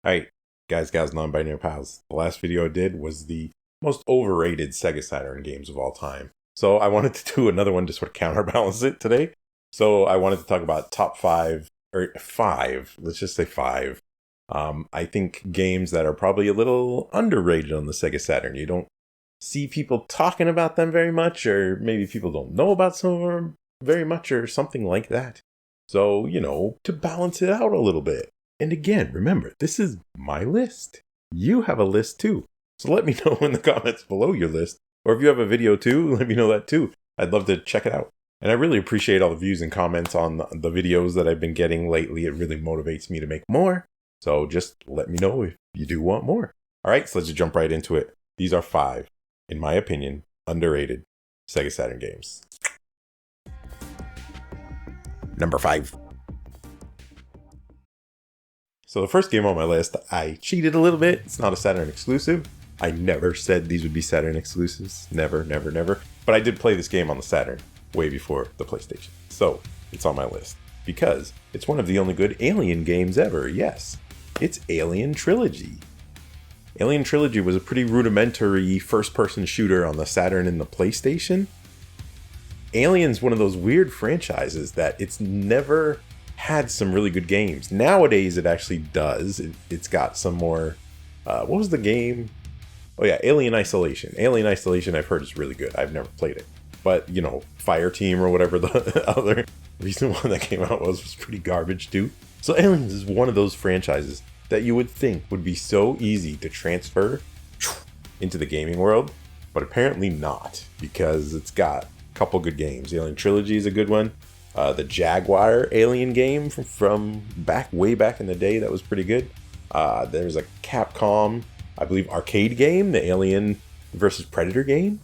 Alright, guys, gals, non-binary pals. The last video I did was the most overrated Sega Saturn games of all time. So I wanted to do another one to sort of counterbalance it today. So I wanted to talk about top five, let's just say five. I think games that are probably a little underrated on the Sega Saturn. You don't see people talking about them very much, or maybe people don't know about some of them very much, or something like that. So, to balance it out a little bit. And again, remember, this is my list. You have a list too. So let me know in the comments below your list. Or if you have a video too, let me know that too. I'd love to check it out. And I really appreciate all the views and comments on the videos that I've been getting lately. It really motivates me to make more. So just let me know if you do want more. All right, so let's just jump right into it. These are five, in my opinion, underrated Sega Saturn games. Number 5. So the first game on my list, I cheated a little bit. It's not a Saturn exclusive. I never said these would be Saturn exclusives. Never, never, never. But I did play this game on the Saturn way before the PlayStation. So it's on my list because it's one of the only good Alien games ever. Yes, it's Alien Trilogy. Alien Trilogy was a pretty rudimentary first-person shooter on the Saturn and the PlayStation. Alien's one of those weird franchises that it's never had some really good games. Nowadays, it actually does. It's got some more... what was the game? Oh yeah, Alien Isolation. Alien Isolation I've heard is really good. I've never played it. But, Fire Team or whatever the other recent one that came out was pretty garbage too. So Aliens is one of those franchises that you would think would be so easy to transfer into the gaming world, but apparently not, because it's got a couple good games. Alien Trilogy is a good one. The Jaguar Alien game from way back in the day, that was pretty good. There's a Capcom, I believe, arcade game, the Alien versus Predator game.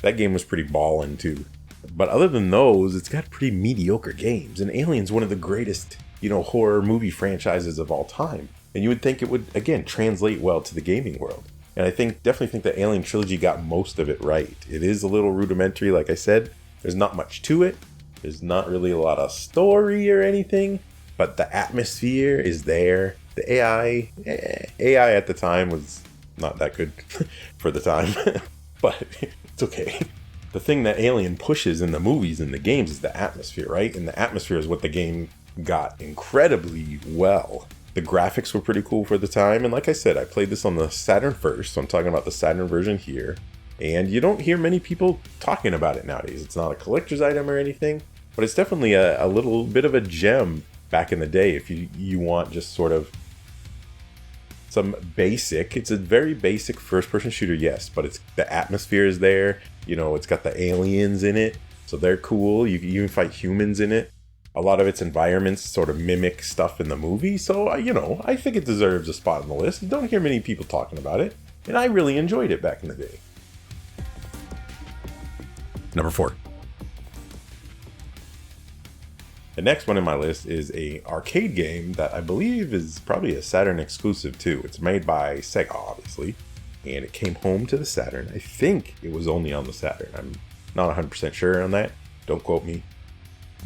That game was pretty ballin' too. But other than those, it's got pretty mediocre games. And Alien's one of the greatest, horror movie franchises of all time. And you would think it would, again, translate well to the gaming world. And I definitely think that Alien Trilogy got most of it right. It is a little rudimentary, like I said. There's not much to it. There's not really a lot of story or anything, but the atmosphere is there. The AI at the time was not that good for the time, but it's okay. The thing that Alien pushes in the movies and the games is the atmosphere, right? And the atmosphere is what the game got incredibly well. The graphics were pretty cool for the time, and like I said, I played this on the Saturn first, so I'm talking about the Saturn version here. And you don't hear many people talking about it nowadays. It's not a collector's item or anything, but it's definitely a little bit of a gem back in the day if you want just sort of some basic. It's a very basic first-person shooter, yes, but the atmosphere is there. It's got the aliens in it, so they're cool. You can even fight humans in it. A lot of its environments sort of mimic stuff in the movie, so, I think it deserves a spot on the list. You don't hear many people talking about it, and I really enjoyed it back in the day. Number 4. The next one in my list is a arcade game that I believe is probably a Saturn exclusive too. It's made by Sega, obviously, and it came home to the Saturn. I think it was only on the Saturn. I'm not 100% sure on that. Don't quote me.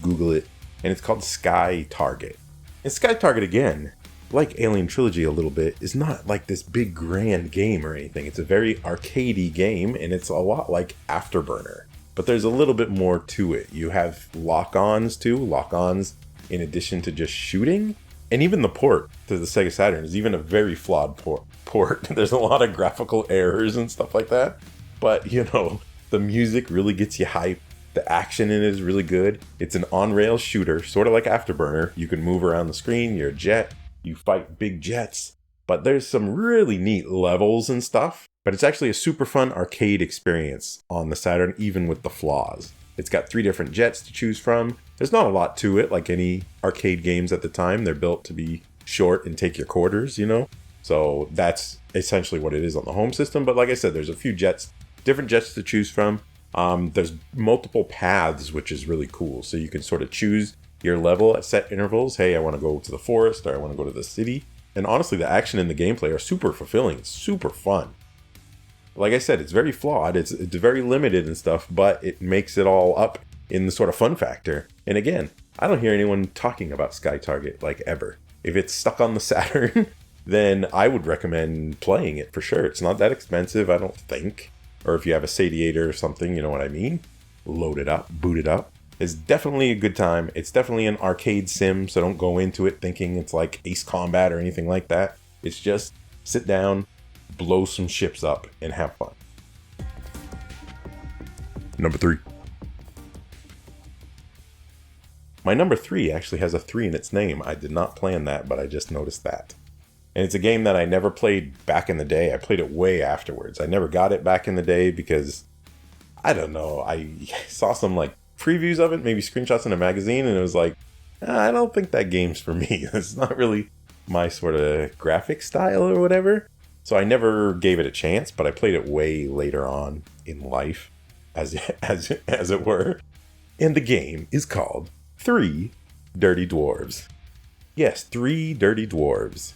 Google it. And it's called Sky Target. And Sky Target, again, like Alien Trilogy a little bit, is not like this big grand game or anything. It's a very arcadey game, and it's a lot like Afterburner. But there's a little bit more to it. You have lock-ons too. Lock-ons in addition to just shooting. And even the port to the Sega Saturn is even a very flawed port. There's a lot of graphical errors and stuff like that. But, the music really gets you hyped. The action in it is really good. It's an on-rail shooter, sort of like Afterburner. You can move around the screen. You're a jet. You fight big jets. But there's some really neat levels and stuff. But it's actually a super fun arcade experience on the Saturn, even with the flaws. It's got 3 different jets to choose from. There's not a lot to it, like any arcade games at the time. They're built to be short and take your quarters, So that's essentially what it is on the home system. But like I said, there's a few different jets to choose from. There's multiple paths, which is really cool. So you can sort of choose your level at set intervals. Hey, I want to go to the forest, or I want to go to the city. And honestly, the action and the gameplay are super fulfilling. It's super fun. Like I said, it's very flawed. It's very limited and stuff, but it makes it all up in the sort of fun factor. And again, I don't hear anyone talking about Sky Target like ever. If it's stuck on the Saturn, then I would recommend playing it for sure. It's not that expensive, I don't think. Or if you have a Satiator or something, you know what I mean? Load it up, boot it up. It's definitely a good time. It's definitely an arcade sim, so don't go into it thinking it's like Ace Combat or anything like that. It's just sit down, blow some ships up, and have fun. Number 3. My number 3 actually has a 3 in its name. I did not plan that, but I just noticed that. And it's a game that I never played back in the day. I played it way afterwards. I never got it back in the day because, I don't know, I saw some like previews of it, maybe screenshots in a magazine, and it was like, I don't think that game's for me. It's not really my sort of graphic style or whatever. So I never gave it a chance, but I played it way later on in life, as it were. And the game is called 3 Dirty Dwarves. Yes, 3 Dirty Dwarves.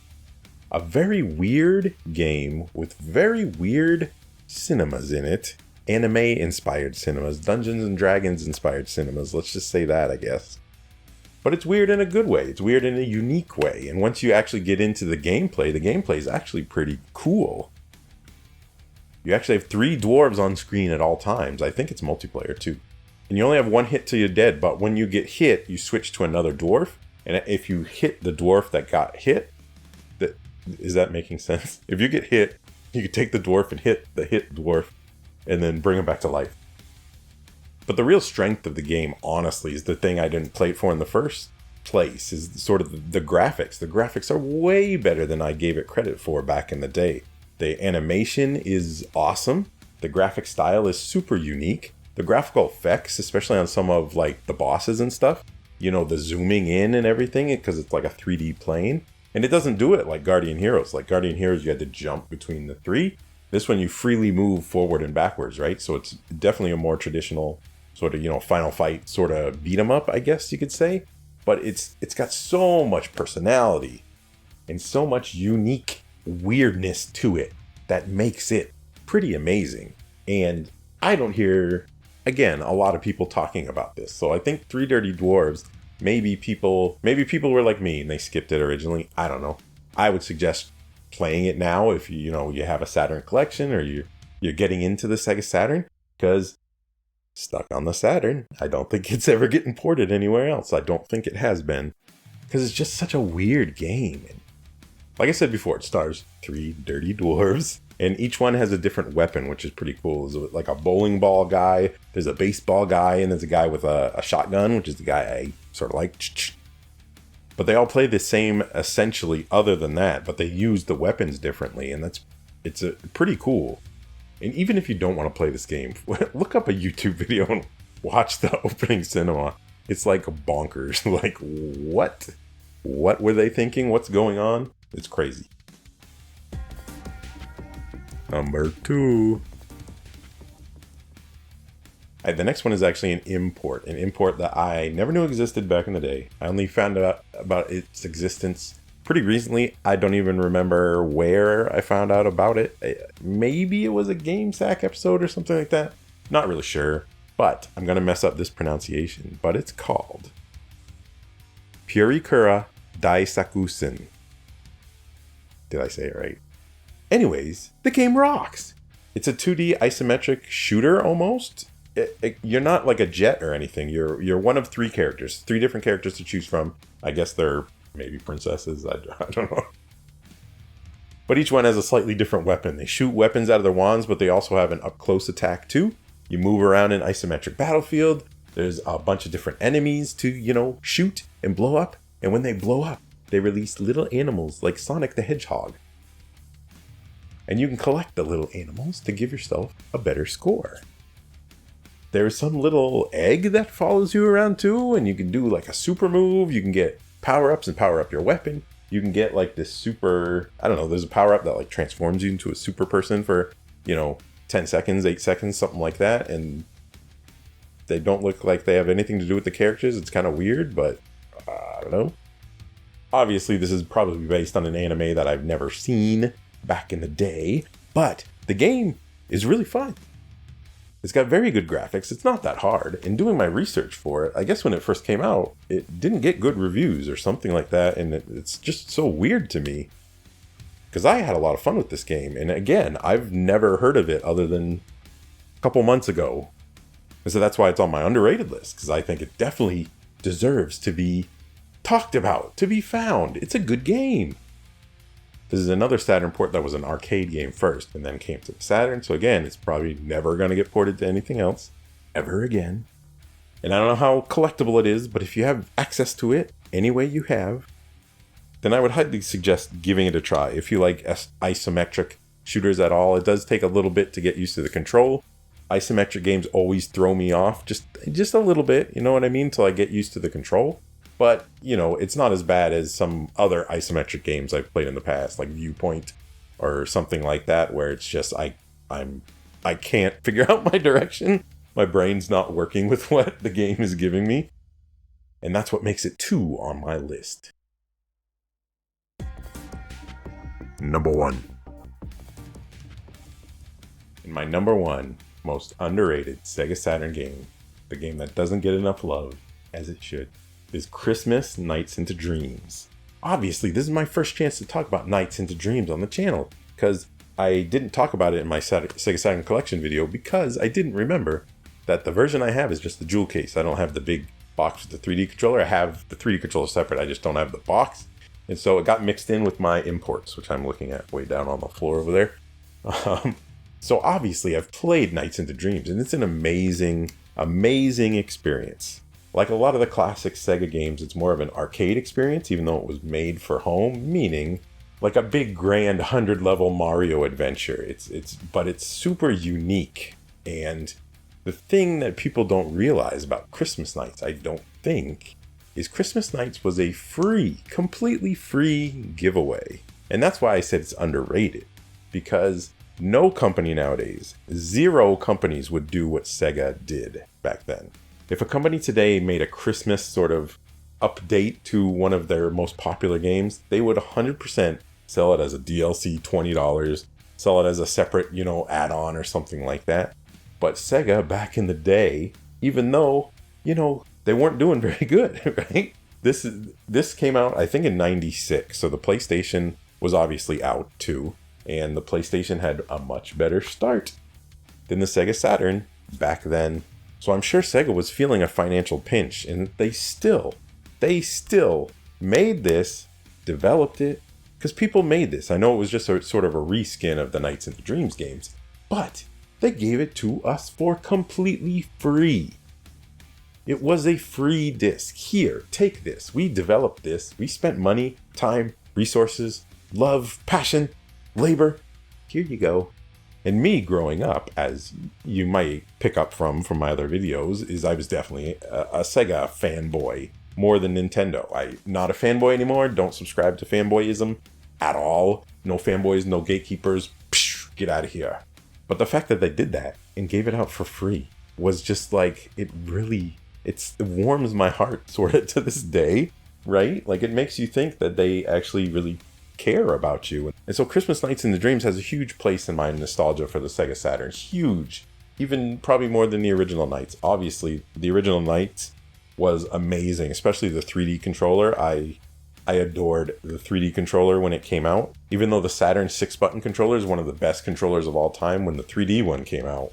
A very weird game with very weird cinemas in it. Anime-inspired cinemas, Dungeons and Dragons-inspired cinemas, let's just say that, I guess. But it's weird in a good way, it's weird in a unique way, and once you actually get into the gameplay is actually pretty cool. You actually have 3 dwarves on screen at all times. I think it's multiplayer too. And you only have 1 hit till you're dead, but when you get hit, you switch to another dwarf, and if you hit the dwarf that got hit, is that making sense? If you get hit, you can take the dwarf and hit the hit dwarf, and then bring him back to life. But the real strength of the game, honestly, is the thing I didn't play it for in the first place, is sort of the graphics. The graphics are way better than I gave it credit for back in the day. The animation is awesome. The graphic style is super unique. The graphical effects, especially on some of like the bosses and stuff, you know, the zooming in and everything, because it's like a 3D plane. And it doesn't do it like Guardian Heroes. Like Guardian Heroes, you had to jump between the 3. This one, you freely move forward and backwards, right? So it's definitely a more traditional sort of, you know, Final Fight sort of beat 'em up, I guess you could say. But it's got so much personality and so much unique weirdness to it that makes it pretty amazing. And I don't hear, again, a lot of people talking about this. So I think 3 Dirty Dwarves, maybe people were like me and they skipped it originally. I don't know. I would suggest playing it now if you have a Saturn collection or you're getting into the Sega Saturn, because stuck on the Saturn, I don't think it's ever getting ported anywhere else. I don't think it has been, because it's just such a weird game. And like I said before, it stars 3 dirty dwarves, and each one has a different weapon, which is pretty cool. There's like a bowling ball guy, there's a baseball guy, and there's a guy with a shotgun, which is the guy I sort of like. But they all play the same essentially, other than that, but they use the weapons differently, and it's pretty cool. And even if you don't want to play this game, look up a YouTube video and watch the opening cinema. It's like bonkers. Like, what? What were they thinking? What's going on? It's crazy. Number 2. The next one is actually an import that I never knew existed back in the day. I only found out about its existence pretty recently. I don't even remember where I found out about it. Maybe it was a GameSack episode or something like that. Not really sure, but I'm going to mess up this pronunciation. But it's called Purikura Daisakusen. Did I say it right? Anyways, the game rocks. It's a 2D isometric shooter almost. You're not like a jet or anything. You're one of 3 characters, 3 different characters to choose from. I guess they're maybe princesses. I don't know. But each one has a slightly different weapon. They shoot weapons out of their wands, but they also have an up-close attack too. You move around an isometric battlefield. There's a bunch of different enemies to, shoot and blow up. And when they blow up, they release little animals like Sonic the Hedgehog. And you can collect the little animals to give yourself a better score. There's some little egg that follows you around too, and you can do like a super move. You can get power-ups and power up your weapon. You can get like this super, I don't know, there's a power-up that like transforms you into a super person for, 10 seconds, 8 seconds, something like that. And they don't look like they have anything to do with the characters. It's kind of weird, but I don't know. Obviously, this is probably based on an anime that I've never seen back in the day, but the game is really fun. It's got very good graphics. It's not that hard. In doing my research for it, I guess when it first came out, it didn't get good reviews or something like that, and it's just so weird to me. because I had a lot of fun with this game. And again, I've never heard of it other than a couple months ago. And so that's why it's on my underrated list, because I think it definitely deserves to be talked about, to be found. It's a good game. This is another Saturn port that was an arcade game first and then came to the Saturn. So again, it's probably never going to get ported to anything else ever again. And I don't know how collectible it is, but if you have access to it any way you have, then I would highly suggest giving it a try. If you like isometric shooters at all, it does take a little bit to get used to the control. Isometric games always throw me off just a little bit, you know what I mean, till I get used to the control. But, you know, it's not as bad as some other isometric games I've played in the past, like Viewpoint or something like that, where it's just I can't figure out my direction. My brain's not working with what the game is giving me. And that's what makes it 2 on my list. Number 1. In my number 1 most underrated Sega Saturn game, the game that doesn't get enough love, as it should, is Christmas Nights into Dreams. Obviously, this is my first chance to talk about Nights into Dreams on the channel, because I didn't talk about it in my Sega Saturn Collection video because I didn't remember that the version I have is just the jewel case. I don't have the big box with the 3D controller. I have the 3D controller separate, I just don't have the box. And so it got mixed in with my imports, which I'm looking at way down on the floor over there. So obviously I've played Nights into Dreams, and it's an amazing, amazing experience. Like a lot of the classic Sega games, it's more of an arcade experience, even though it was made for home, meaning like a big grand 100-level Mario adventure. But it's super unique. And the thing that people don't realize about Christmas Nights, I don't think, is Christmas Nights was a completely free giveaway. And that's why I said it's underrated. Because no company nowadays, 0 companies would do what Sega did back then. If a company today made a Christmas sort of update to one of their most popular games, they would 100% sell it as a DLC, $20, sell it as a separate, add-on or something like that. But Sega back in the day, even though, they weren't doing very good, right? This came out, I think, in 96. So the PlayStation was obviously out too. And the PlayStation had a much better start than the Sega Saturn back then. So I'm sure Sega was feeling a financial pinch, and they still made this, developed it, because people made this. I know it was just a sort of a reskin of the Nights into Dreams games, but they gave it to us for completely free. It was a free disc. Here, take this. We developed this. We spent money, time, resources, love, passion, labor. Here you go. And me growing up, as you might pick up from my other videos, is I was definitely a Sega fanboy more than Nintendo. I'm not a fanboy anymore. Don't subscribe to fanboyism at all. No fanboys, no gatekeepers. Psh, get out of here. But the fact that they did that and gave it out for free was just like, it warms my heart sort of to this day, right? Like, it makes you think that they actually really care about you. And so Christmas Nights into Dreams has a huge place in my nostalgia for the Sega Saturn. Huge. Even probably more than the original Nights. Obviously, the original Nights was amazing, especially the 3D controller. I adored the 3D controller when it came out. Even though the Saturn 6-button controller is one of the best controllers of all time, when the 3D one came out,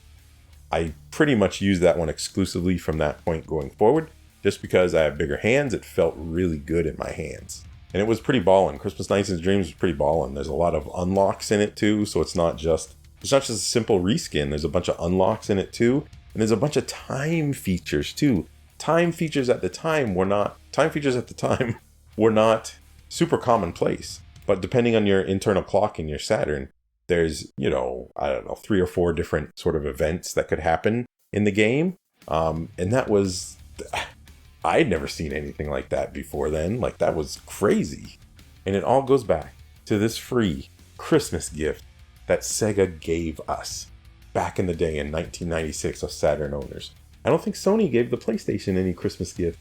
I pretty much used that one exclusively from that point going forward. Just because I have bigger hands, it felt really good in my hands. And it was pretty ballin'. Christmas Nights into Dreams was pretty ballin'. There's a lot of unlocks in it too, so it's not just a simple reskin. There's a bunch of unlocks in it too, and there's a bunch of time features too. Time features at the time were not super commonplace. But depending on your internal clock in your Saturn, there's, 3 or 4 different sort of events that could happen in the game. And that was, I'd never seen anything like that before then. Like, that was crazy. And it all goes back to this free Christmas gift that Sega gave us back in the day in 1996 as Saturn owners. I don't think Sony gave the PlayStation any Christmas gift.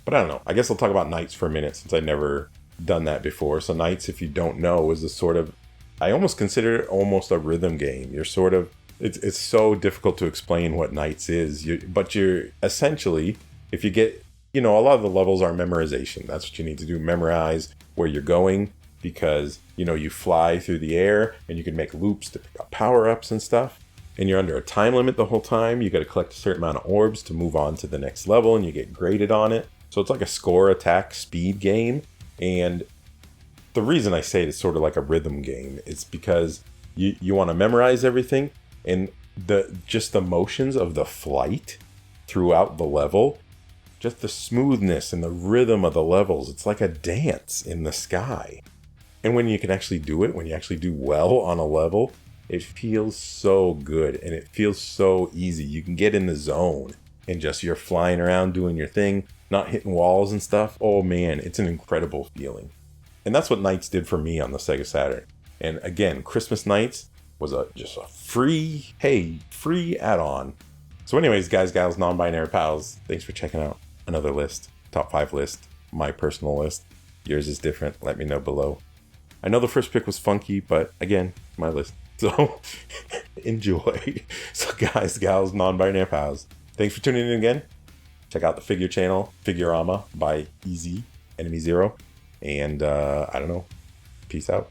But I don't know. I guess I'll talk about Nights for a minute since I've never done that before. So Nights, if you don't know, is a sort of, I almost consider it almost a rhythm game. You're sort of, it's so difficult to explain what Nights is. But you're essentially, if you get, a lot of the levels are memorization. That's what you need to do. Memorize where you're going. because, you know, you fly through the air and you can make loops to pick up power-ups and stuff. And you're under a time limit the whole time. You got to collect a certain amount of orbs to move on to the next level, and you get graded on it. So it's like a score, attack, speed game. And the reason I say it's sort of like a rhythm game is because you want to memorize everything, and just the motions of the flight throughout the level, just the smoothness and the rhythm of the levels. It's like a dance in the sky. And when you can actually do it, when you actually do well on a level, it feels so good and it feels so easy. You can get in the zone and just you're flying around doing your thing, not hitting walls and stuff. Oh man, it's an incredible feeling. And that's what Nights did for me on the Sega Saturn. And again, Christmas Nights was just a free add-on. So anyways, guys, gals, non-binary pals, thanks for checking out another list, top 5 list, my personal list. Yours is different, let me know below. I know the first pick was funky, but again, my list. So enjoy. So guys, gals, non-binary pals, thanks for tuning in again. Check out the figure channel, Figurama by enemyzero. And I don't know, peace out.